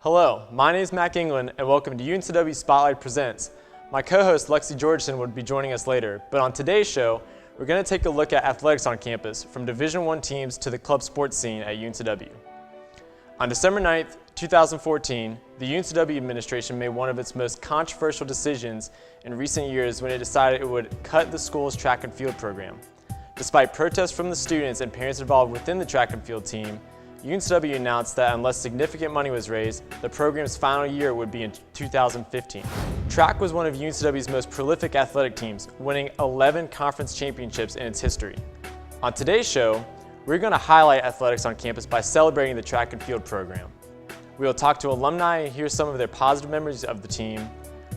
Hello, my name is Mac England and welcome to UNCW Spotlight Presents. My co-host Lexi Georgeson would be joining us later, but on today's show, we're going to take a look at athletics on campus, from Division I teams to the club sports scene at UNCW. On December 9th, 2014, the UNCW administration made one of its most controversial decisions in recent years when it decided it would cut the school's track and field program. Despite protests from the students and parents involved within the track and field team, UNCW announced that unless significant money was raised, the program's final year would be in 2015. Track was one of UNCW's most prolific athletic teams, winning 11 conference championships in its history. On today's show, we're going to highlight athletics on campus by celebrating the track and field program. We will talk to alumni and hear some of their positive memories of the team.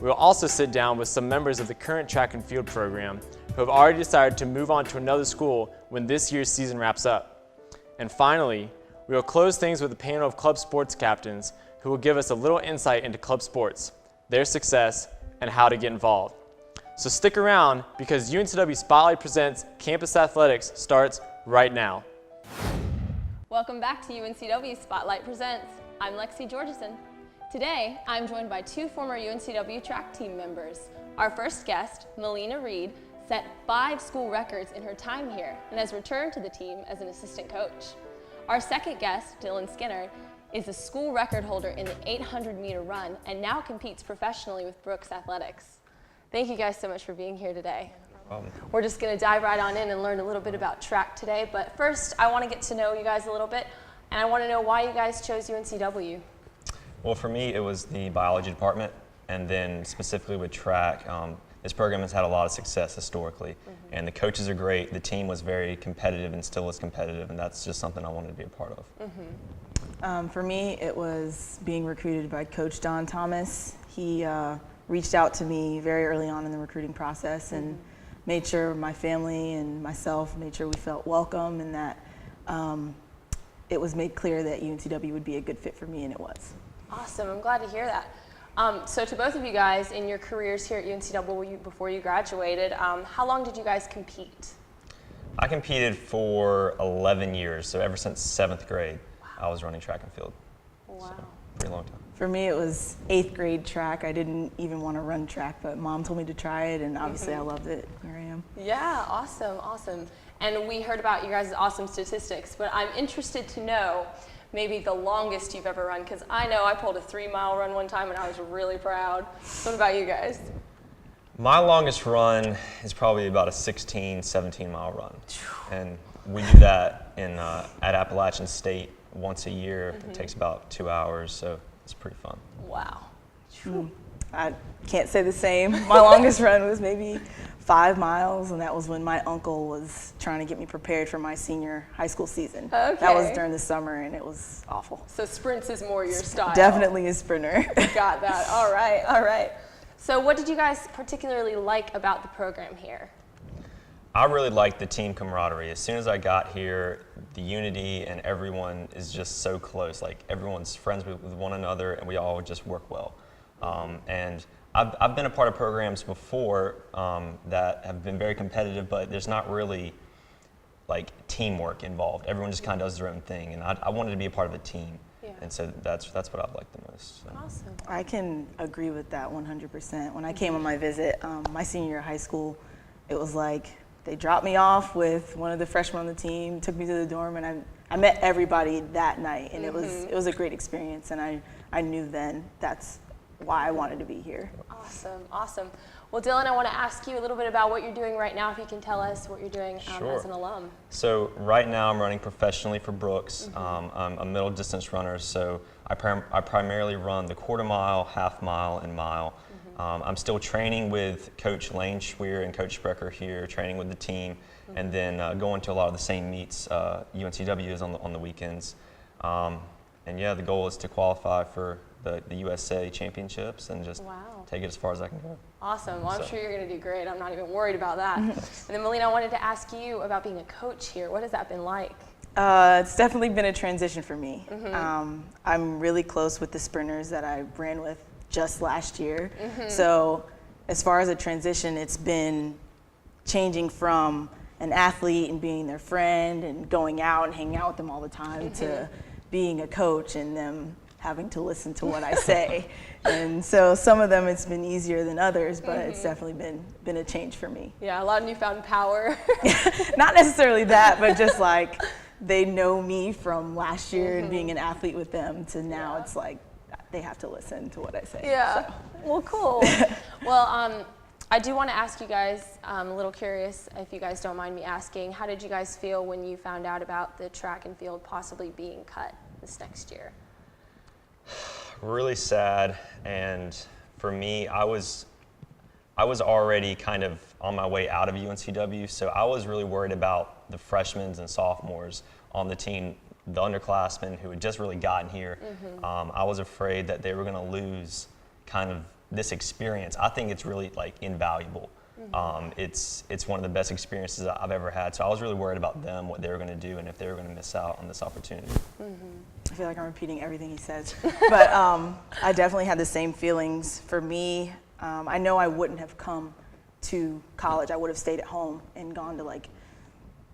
We will also sit down with some members of the current track and field program who have already decided to move on to another school when this year's season wraps up. And finally, we will close things with a panel of club sports captains who will give us a little insight into club sports, their success, and how to get involved. So stick around because UNCW Spotlight Presents Campus Athletics starts right now. Welcome back to UNCW Spotlight Presents. I'm Lexi Georgeson. Today, I'm joined by two former UNCW track team members. Our first guest, Melina Reed, set 5 school records in her time here and has returned to the team as an assistant coach. Our second guest, Dylan Skinner, is a school record holder in the 800-meter run and now competes professionally with Brooks Athletics. Thank you guys so much for being here today. We're just going to dive right on in and learn a little bit about track today, but first I want to get to know you guys a little bit, and I want to know why you guys chose UNCW. Well, for me, it was the biology department, and then specifically with track. This program has had a lot of success historically, and the coaches are great. The team was very competitive and still is competitive, and that's just something I wanted to be a part of. For me, it was being recruited by Coach Don Thomas. He reached out to me very early on in the recruiting process and made sure my family and myself made sure we felt welcome, and that it was made clear that UNCW would be a good fit for me, and it was. Awesome, I'm glad to hear that. So to both of you guys, in your careers here at UNCW before you graduated, how long did you guys compete? I competed for 11 years, so ever since 7th grade, I was running track and field. Wow. So, pretty long time. For me, it was 8th grade track. I didn't even want to run track, but Mom told me to try it, and obviously I loved it. Here I am. Yeah, awesome, awesome. And we heard about you guys' awesome statistics, but I'm interested to know maybe the longest you've ever run, because I know I pulled a 3-mile run one time and I was really proud. What about you guys? My longest run is probably about a 16, 17-mile run. And we do that at Appalachian State once a year. It takes about 2 hours, so it's pretty fun. Wow. I can't say the same. My longest run was maybe 5 miles, and that was when my uncle was trying to get me prepared for my senior high school season. Okay. That was during the summer, and it was awful. So sprints is more your style. Definitely a sprinter. Got that. All right, all right. So what did you guys particularly like about the program here? I really liked the team camaraderie. As soon as I got here, the unity and everyone is just so close. Like, everyone's friends with one another, and we all just work well. And I've been a part of programs before that have been very competitive, but there's not really like teamwork involved. Everyone just kind of does their own thing, and I wanted to be a part of a team. Yeah. And so that's what I've liked the most. So. Awesome. I can agree with that 100%. When I came on my visit, my senior year of high school, it was like they dropped me off with one of the freshmen on the team, took me to the dorm, and I met everybody that night, and it was a great experience, and I knew then that's why I wanted to be here. Awesome, awesome. Well, Dylan, I want to ask you a little bit about what you're doing right now, if you can tell us what you're doing as an alum. So right now I'm running professionally for Brooks. I'm a middle distance runner, so I primarily run the quarter mile, half mile, and mile. I'm still training with Coach Lane Schweer and Coach Sprecher here, training with the team, and then going to a lot of the same meets UNCW is on the weekends. And yeah, the goal is to qualify for the USA Championships and just take it as far as I can go. Awesome. Well, I'm sure you're going to do great. I'm not even worried about that. And then, Melina, I wanted to ask you about being a coach here. What has that been like? It's definitely been a transition for me. I'm really close with the sprinters that I ran with just last year. So as far as a transition, it's been changing from an athlete and being their friend and going out and hanging out with them all the time to being a coach and them having to listen to what I say. And so some of them it's been easier than others, but it's definitely been a change for me. Yeah, a lot of newfound power. Not necessarily that, but just like they know me from last year and being an athlete with them to now it's like they have to listen to what I say. Yeah. So. Well, cool. Well, I do want to ask you guys, I'm a little curious if you guys don't mind me asking, how did you guys feel when you found out about the track and field possibly being cut this next year? Really sad, and for me, I was already kind of on my way out of UNCW, so I was really worried about the freshmen and sophomores on the team, the underclassmen who had just really gotten here. I was afraid that they were going to lose kind of this experience. I think it's really like invaluable. It's one of the best experiences I've ever had, so I was really worried about them, what they were going to do, and if they were going to miss out on this opportunity. I feel like I'm repeating everything he says, but I definitely had the same feelings. For me, I know I wouldn't have come to college. I would have stayed at home and gone to like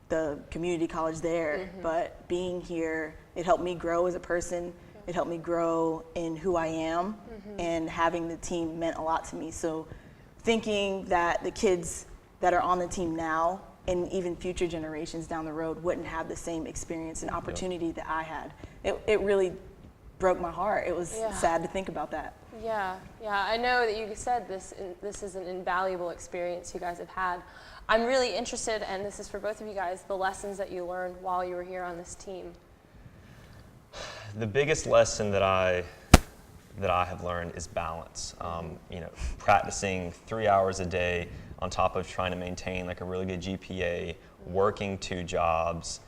the community college there, but being here, it helped me grow as a person. It helped me grow in who I am, and having the team meant a lot to me. So thinking that the kids that are on the team now and even future generations down the road wouldn't have the same experience and opportunity that I had, it really broke my heart. It was sad to think about that. Yeah, I know that you said this is an invaluable experience you guys have had. I'm really interested, and this is for both of you guys, the lessons that you learned while you were here on this team. The biggest lesson that I have learned is balance. Practicing 3 hours a day on top of trying to maintain like a really good GPA, working 2 jobs,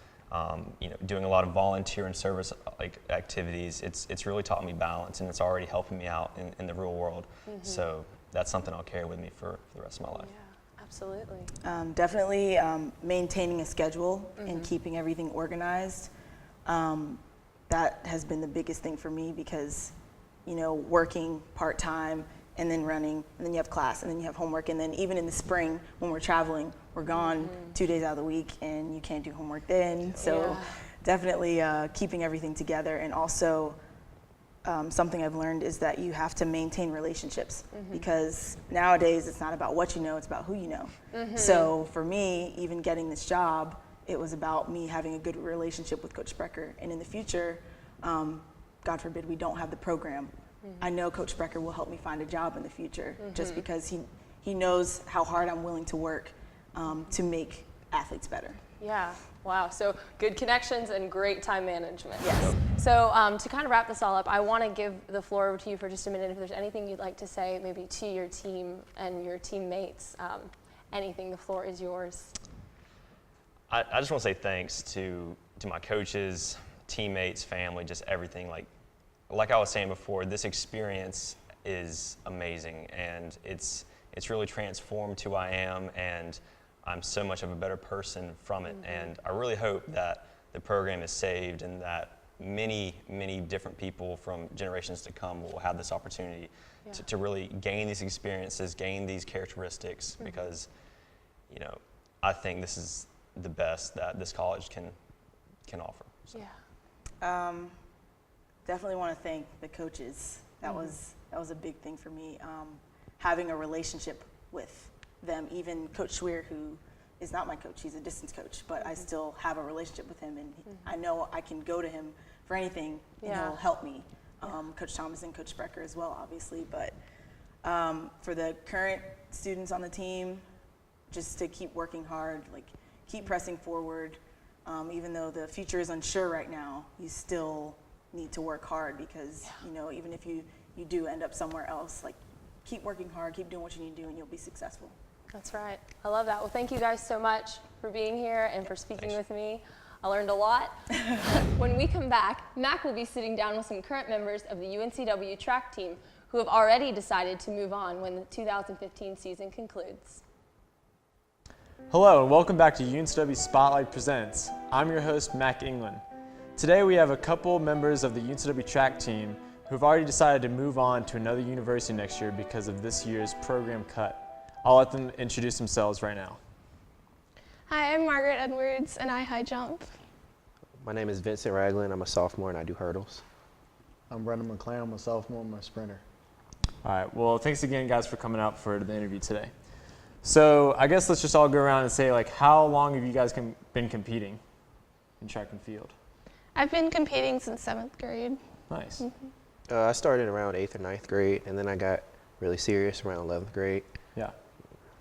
doing a lot of volunteer and service like activities. It's really taught me balance, and it's already helping me out in the real world. So that's something I'll carry with me for the rest of my life. Yeah, absolutely. Definitely maintaining a schedule and keeping everything organized. That has been the biggest thing for me because, working part-time and then running, and then you have class, and then you have homework, and then even in the spring when we're traveling, we're gone 2 days out of the week, and you can't do homework then. So definitely keeping everything together, and also something I've learned is that you have to maintain relationships because nowadays it's not about what you know, it's about who you know. So for me, even getting this job, it was about me having a good relationship with Coach Sprecher, and in the future, God forbid we don't have the program, I know Coach Sprecher will help me find a job in the future just because he knows how hard I'm willing to work to make athletes better. Yeah, wow, so good connections and great time management. Yes. So to kind of wrap this all up, I want to give the floor over to you for just a minute. If there's anything you'd like to say maybe to your team and your teammates, anything, the floor is yours. I just want to say thanks to my coaches, teammates, family, just everything. Like I was saying before, this experience is amazing, and it's really transformed who I am, and I'm so much of a better person from it. And I really hope that the program is saved and that many, many different people from generations to come will have this opportunity to really gain these experiences, gain these characteristics, because, I think this is the best that this college can offer. So. Yeah. Definitely want to thank the coaches. That was a big thing for me. Having a relationship with them, even Coach Schweer, who is not my coach, he's a distance coach, but I still have a relationship with him, and I know I can go to him for anything, and he'll help me. Coach Thomas and Coach Sprecher as well, obviously, but for the current students on the team, just to keep working hard, keep pressing forward. Even though the future is unsure right now, you still need to work hard because, even if you do end up somewhere else, keep working hard, keep doing what you need to do, and you'll be successful. That's right. I love that. Well, thank you guys so much for being here and for speaking with me. I learned a lot. When we come back, Mac will be sitting down with some current members of the UNCW track team who have already decided to move on when the 2015 season concludes. Hello and welcome back to UNCW Spotlight Presents. I'm your host, Mac England. Today we have a couple members of the UNCW track team who've already decided to move on to another university next year because of this year's program cut. I'll let them introduce themselves right now. Hi, I'm Margaret Edwards, and I high jump. My name is Vincent Ragland. I'm a sophomore, and I do hurdles. I'm Brendan McClain. I'm a sophomore. I'm a sprinter. All right, well, thanks again, guys, for coming out for the interview today. So I guess let's just all go around and say, like, how long have you guys been competing in track and field? I've been competing since 7th grade. Nice. I started around 8th or 9th grade, and then I got really serious around 11th grade. Yeah.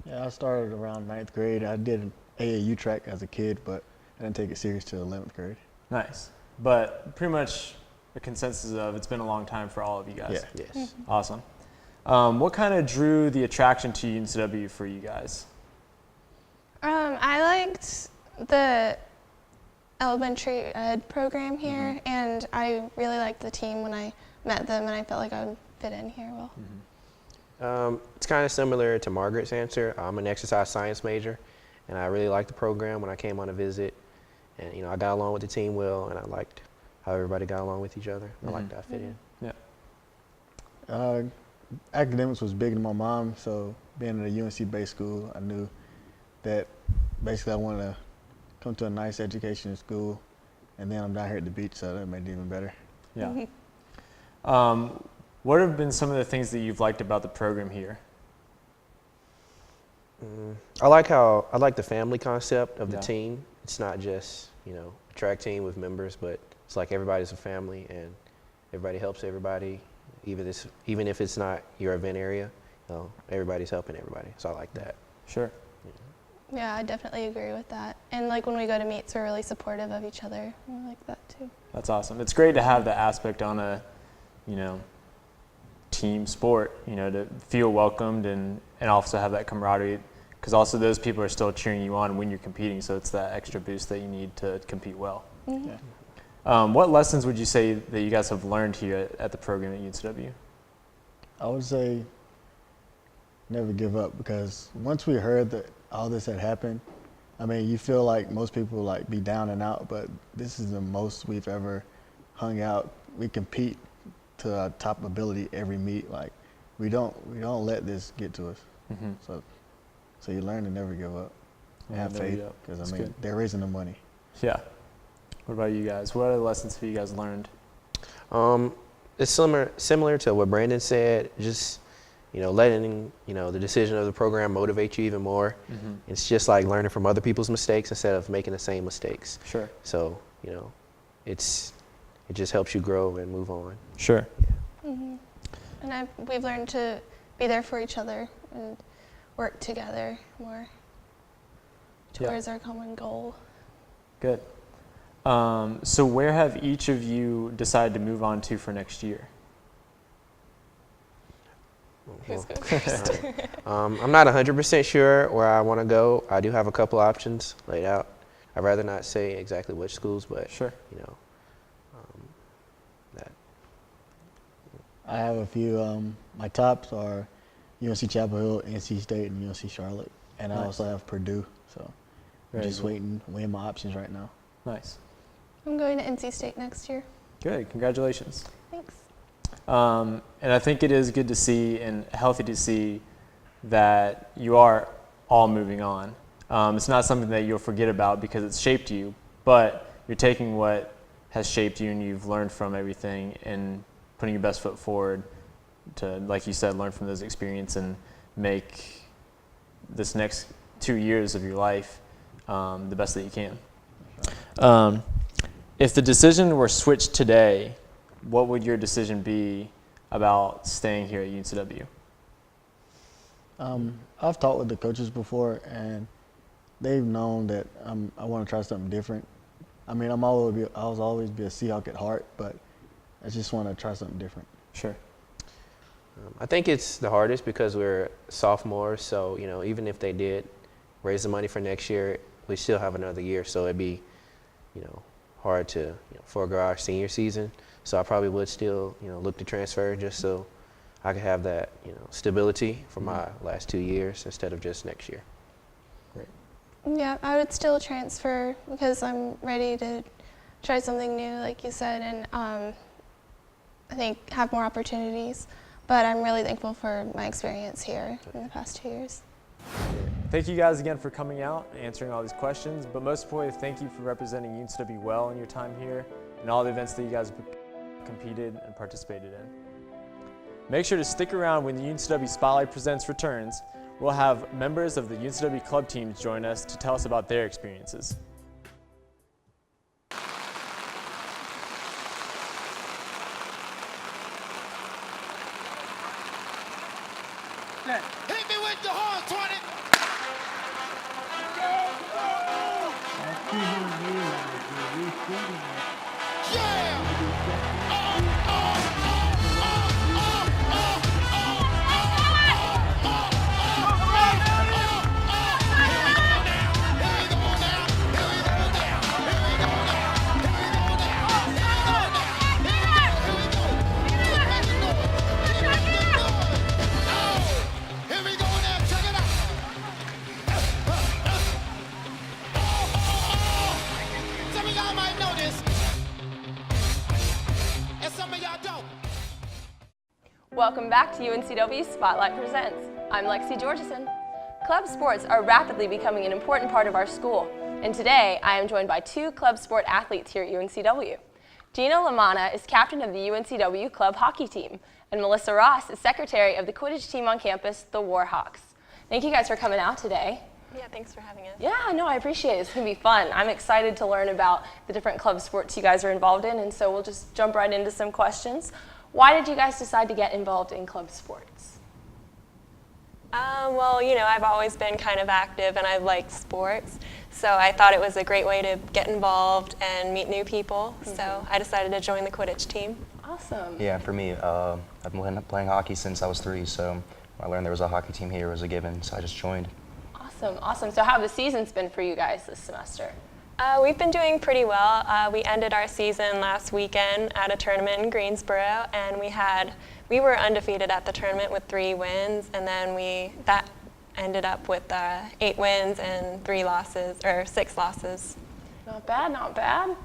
Yeah, I started around 9th grade. I did AAU track as a kid, but I didn't take it serious till 11th grade. Nice. But pretty much a consensus of it's been a long time for all of you guys. Yeah. Yes. Awesome. What kind of drew the attraction to UNCW for you guys? I liked the elementary ed program here, and I really liked the team when I met them, and I felt like I would fit in here well. It's kind of similar to Margaret's answer. I'm an exercise science major, and I really liked the program when I came on a visit. And, you know, I got along with the team well, and I liked how everybody got along with each other. I liked that I fit in. Yeah. Academics was big to my mom, so being in a UNC-based school, I knew that basically I wanted to come to a nice education school, and then I'm down here at the beach, so that made it even better. Yeah. What have been some of the things that you've liked about the program here? I like the family concept of the Yeah. team. It's not just, you know, a track team with members, but it's like everybody's a family, and everybody helps everybody. Even if it's not your event area, you know, everybody's helping everybody. So I like that. Sure. Yeah, I definitely agree with that. And like when we go to meets, we're really supportive of each other. I like that too. That's awesome. It's great to have that aspect on a, you know, team sport, you know, to feel welcomed and also have that camaraderie, because also those people are still cheering you on when you're competing, so it's that extra boost that you need to compete well. Yeah. What lessons would you say that you guys have learned here at the program at UNCW? I would say never give up, because once we heard that all this had happened, I mean, you feel like most people like be down and out, but this is the most we've ever hung out. We compete to our top ability every meet. Like we don't let this get to us. So you learn to never give up and have Never faith, give up. because That's I mean good. they're raising the money. Yeah. What about you guys? What other lessons have you guys learned? It's similar to what Brandon said. Just, you know, letting, you know, the decision of the program motivate you even more. It's just like learning from other people's mistakes instead of making the same mistakes. Sure. So, you know, it just helps you grow and move on. Sure. And we've learned to be there for each other and work together more towards our common goal. Good. So where have each of you decided to move on to for next year? Who's going first? I'm not 100% sure where I want to go. I do have a couple options laid out. I'd rather not say exactly which schools, but Sure. you know, that. I have a few. My tops are UNC Chapel Hill, NC State, and UNC Charlotte, and I Nice. also have Purdue. So I'm Very just good. weighing my options right now. Nice. I'm going to NC State next year. Good. Congratulations. Thanks. And I think it is good to see and healthy to see that you are all moving on. It's not something that you'll forget about because it's shaped you, but you're taking what has shaped you and you've learned from everything and putting your best foot forward to, like you said, learn from those experiences and make this next 2 years of your life the best that you can. If the decision were switched today, what would your decision be about staying here at UNCW? I've talked with the coaches before, and they've known that I want to try something different. I mean, I'll always be a Seahawk at heart, but I just want to try something different. Sure. I think it's the hardest because we're sophomores, so, you know, even if they did raise the money for next year, we still have another year, so it'd be, you know, hard to, you know, forego our senior season. So I probably would still, you know, look to transfer just so I could have that, you know, stability for my last 2 years instead of just next year. Great. Yeah, I would still transfer because I'm ready to try something new, like you said, and I think have more opportunities. But I'm really thankful for my experience here in the past 2 years. Thank you guys again for coming out and answering all these questions, but most importantly, thank you for representing UNCW well in your time here and all the events that you guys have competed and participated in. Make sure to stick around when the UNCW Spotlight Presents returns. We'll have members of the UNCW club teams join us to tell us about their experiences. Hit me with the horn, 20. Here we go now, check it out. Some of y'all might know this, and some of y'all don't. Welcome back to UNCW Spotlight Presents. I'm Lexi Georgeson. Club sports are rapidly becoming an important part of our school, and today I am joined by two club sport athletes here at UNCW. Gina Lamanna is captain of the UNCW club hockey team, and Melissa Ross is secretary of the Quidditch team on campus, the Warhawks. Thank you guys for coming out today. Yeah, thanks for having us. Yeah, no, I appreciate it. It's going to be fun. I'm excited to learn about the different club sports you guys are involved in, and so we'll just jump right into some questions. Why did you guys decide to get involved in club sports? Well, you know, I've always been kind of active and I like sports, so I thought it was a great way to get involved and meet new people, so I decided to join the Quidditch team. Awesome. Yeah, for me, I've been playing hockey since I was 3, so when I learned there was a hockey team here, it was a given, so I just joined. Awesome, awesome. So how have the seasons been for you guys this semester? We've been doing pretty well. We ended our season last weekend at a tournament in Greensboro, and we were undefeated at the tournament with 3 wins, and then that ended up with 8 wins and 6 losses. Not bad, not bad.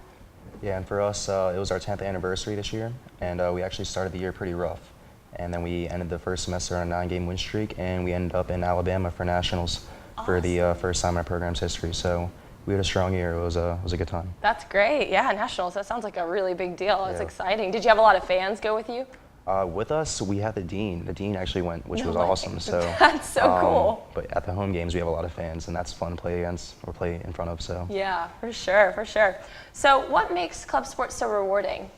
Yeah, and for us, it was our 10th anniversary this year, and we actually started the year pretty rough. And then we ended the first semester on a 9-game win streak, and we ended up in Alabama for nationals for the first time in our program's history. So we had a strong year. It was a good time. That's great. Yeah, nationals. That sounds like a really big deal. It's Yeah. exciting. Did you have a lot of fans go with you? With us, we had the dean. The dean actually went, which No was way. awesome. So That's so cool. But at the home games, we have a lot of fans, and that's fun to play against or play in front of. So Yeah, for sure, for sure. So what makes club sports so rewarding?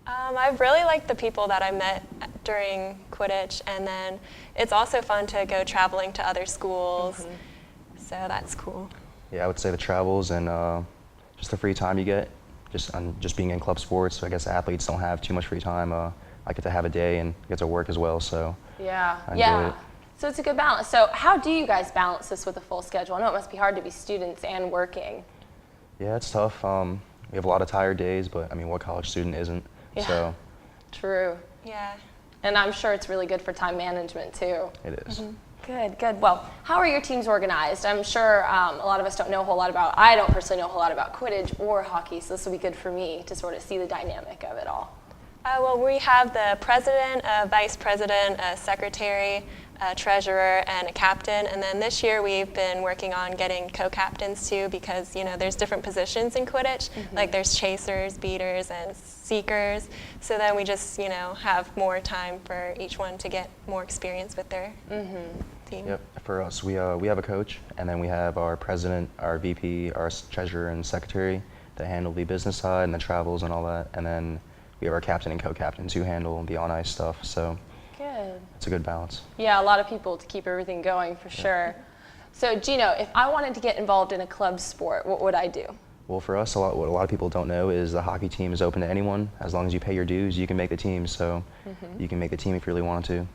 I've really liked the people that I met during Quidditch, and then it's also fun to go traveling to other schools, so that's cool. yeah, I would say the travels and just the free time you get, just being in club sports. So I guess athletes don't have too much free time. I get to have a day and get to work as well. So Yeah, I enjoy yeah. it. So it's a good balance. So how do you guys balance this with a full schedule? I know it must be hard to be students and working. Yeah, it's tough. We have a lot of tired days, but I mean, what college student isn't? Yeah. So True. Yeah. And I'm sure it's really good for time management too. it is. Good, good. Well, how are your teams organized? I'm sure a lot of us don't know a whole lot about, I don't personally know a whole lot about Quidditch or hockey, so this will be good for me to sort of see the dynamic of it all. Well, we have the president, a vice president, a secretary, a treasurer, and a captain. And then this year we've been working on getting co-captains too, because, you know, there's different positions in Quidditch. Like there's chasers, beaters, and seekers. So then we just, you know, have more time for each one to get more experience with their team. Yep. For us, we have a coach, and then we have our president, our VP, our treasurer, and secretary that handle the business side and the travels and all that. And then we have our captain and co-captains who handle the on-ice stuff. So Good. it's a good balance. Yeah, a lot of people to keep everything going for sure. So Gino, if I wanted to get involved in a club sport, what would I do? Well, for us, what a lot of people don't know is the hockey team is open to anyone. As long as you pay your dues, you can make the team. So you can make the team if you really want to.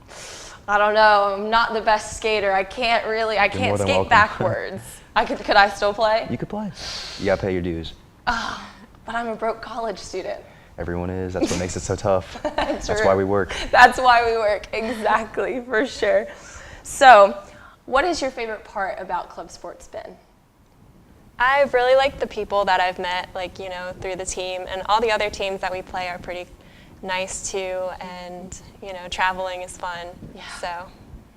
I don't know, I'm not the best skater. I can't more skate than welcome. backwards. Could I still play? You could play. You gotta pay your dues. But I'm a broke college student. Everyone is. That's what makes it so tough. That's True. why we work. That's why we work, exactly, for sure. So, what is your favorite part about club sports been? I've really liked the people that I've met, like, you know, through the team, and all the other teams that we play are pretty nice too, and, you know, traveling is fun. Yeah. So,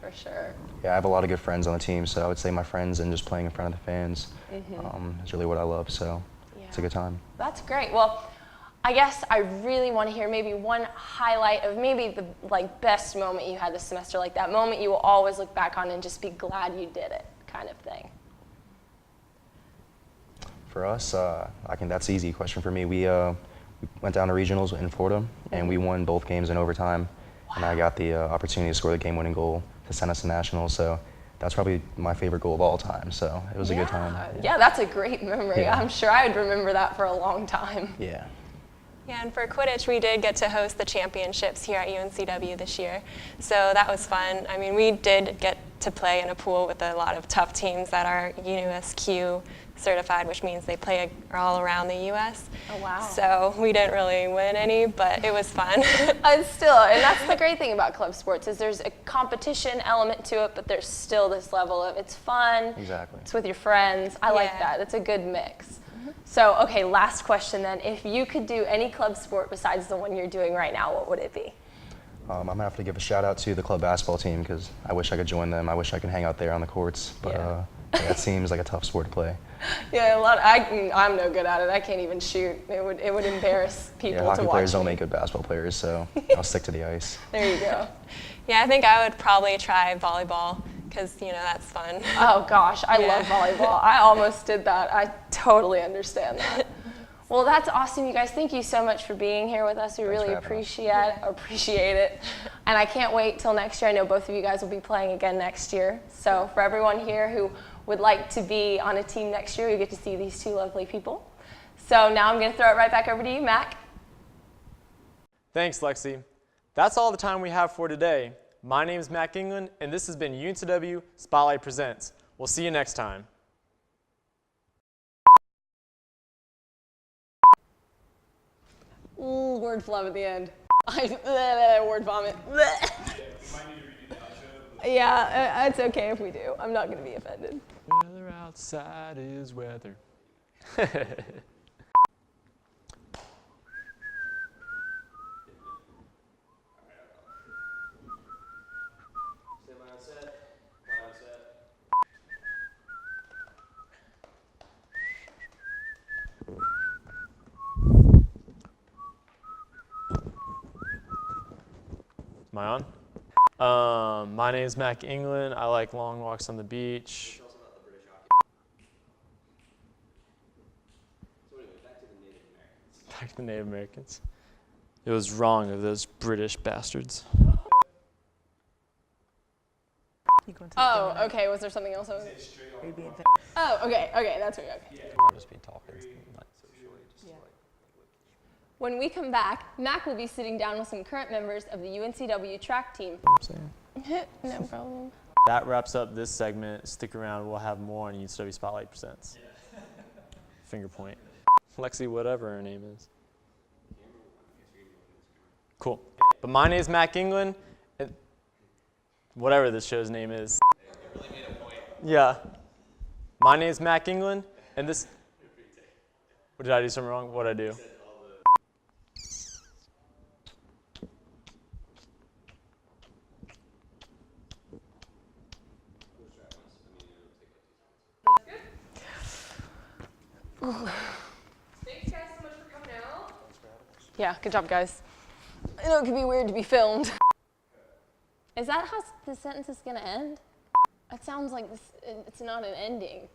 For sure. Yeah, I have a lot of good friends on the team, so I would say my friends and just playing in front of the fans is really what I love. So it's a good time. That's great. Well, I guess I really want to hear maybe one highlight of maybe the best moment you had this semester, like that moment you will always look back on and just be glad you did it, kind of thing. For us, I think that's an easy question for me. We went down to regionals in Florida, and we won both games in overtime. Wow. And I got the opportunity to score the game-winning goal to send us to nationals. So that's probably my favorite goal of all time. So it was a good time. Yeah, that's a great memory. Yeah. I'm sure I would remember that for a long time. Yeah. Yeah, and for Quidditch, we did get to host the championships here at UNCW this year. So that was fun. I mean, we did get to play in a pool with a lot of tough teams that are USQ certified, which means they play all around the U.S. Oh, wow. So we didn't really win any, but it was fun. And that's the great thing about club sports is there's a competition element to it, but there's still this level of it's fun. Exactly. It's with your friends. I like that. It's a good mix. So, okay, last question then. If you could do any club sport besides the one you're doing right now, what would it be? I'm going to have to give a shout out to the club basketball team because I wish I could join them. I wish I could hang out there on the courts, but that seems like a tough sport to play. Yeah, I'm no good at it. I can't even shoot. It would embarrass people to watch. Hockey players don't make good basketball players, so I'll stick to the ice. There you go. Yeah, I think I would probably try volleyball because, that's fun. Oh, gosh, I love volleyball. I almost did that. I totally understand that. Well, that's awesome, you guys. Thank you so much for being here with us. We really appreciate it. And I can't wait till next year. I know both of you guys will be playing again next year. So for everyone here who would like to be on a team next year, you get to see these two lovely people. So now I'm going to throw it right back over to you, Mac. Thanks, Lexi. That's all the time we have for today. My name is Mac England, and this has been UNCW Spotlight Presents. We'll see you next time. Ooh, word flub at the end. Word vomit. Yeah, it's okay if we do. I'm not going to be offended. Weather outside is weather. Am I on? My name is Mac England. I like long walks on the beach. Back to the Native Americans. It was wrong of those British bastards. Oh, okay. Was there something else? Oh, okay. Okay, that's okay. I'll just be talking. When we come back, Mac will be sitting down with some current members of the UNCW track team. No problem. That wraps up this segment. Stick around. We'll have more on UNCW Spotlight Presents. Finger point. Lexi, whatever her name is. Cool. But my name is Mac England. Whatever this show's name is. It really made a point. Yeah. My name is Mac England, and this. Did I do something wrong? What did I do? Thanks guys so much for coming out. Yeah, good job guys. I know it could be weird to be filmed. Is that how the sentence is gonna end? It sounds like it's not an ending.